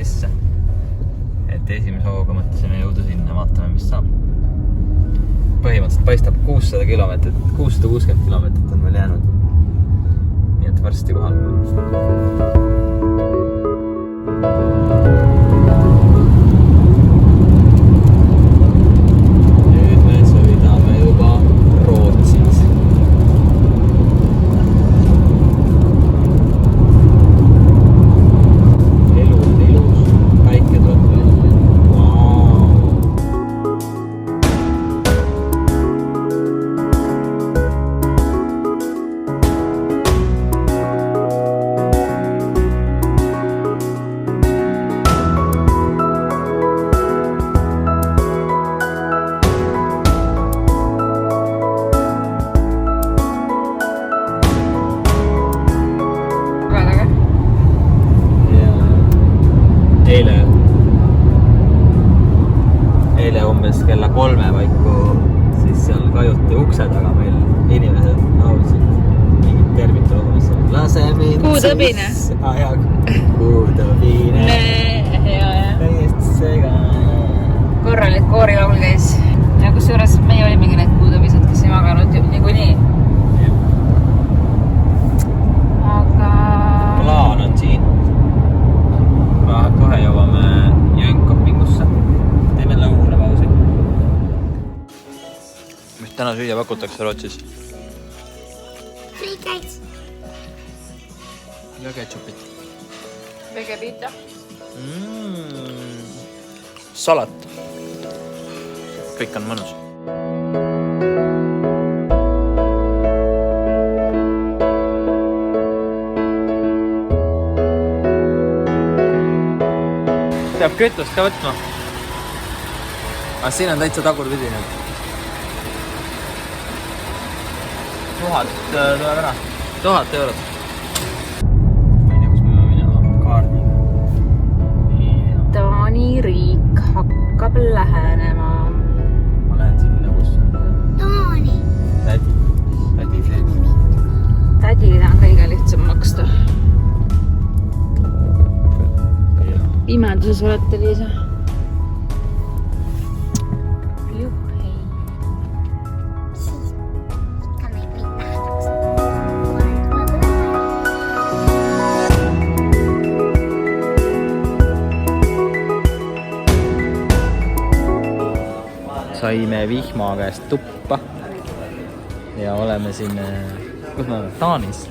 sisse. Et esimese hooga mõtlesime jõuda sinna, vaatame, mis saab. Põhimõtteliselt paistab 600 kilomeetrit, 660 kilomeetrit on veel jäänud. Nii et varsti kohal. Nüüd me sõidame juba Rootsis. Elu on ilus, päike tuleb välja. Wow. Eile umbes kella 3 paiku siis seal kajuti ukse taga meil inimesed laulsid mingit tervitulugumis. Lase mind Kuutõbine. siis Kuutõbine. Täiesti segane. Korralik koorilaul käis. Ja kusjuures meie olimegi need kuutõbised, kes ei maganud niikuinii. Aga... Plaan on siin. Kohe jõuame Jönköpingusse. Teeme lõunapausi. Mis täna süüa pakutakse Rootsis? Friikaid. Ja ketšupit. Vegepiita. Salat. Kõik on mõnus. Peab kütust ka võtma. Aga siin on täitsa tagurpidi nüüd. 1000 tuleb ära. 1000 eurot. Ma ei tea, kus me peame minema kaardiga. Taani riik hakkab lähenema. Ma lähen sinna, kus on Taani. tädi sees. Tädile on kõige lihtsam maksta. Pimeduses olete, Liisa? Juhei. Siis ikka me kõik nähtaks. Saime vihma käest tuppa ja oleme siin, kus me oleme? Taanis.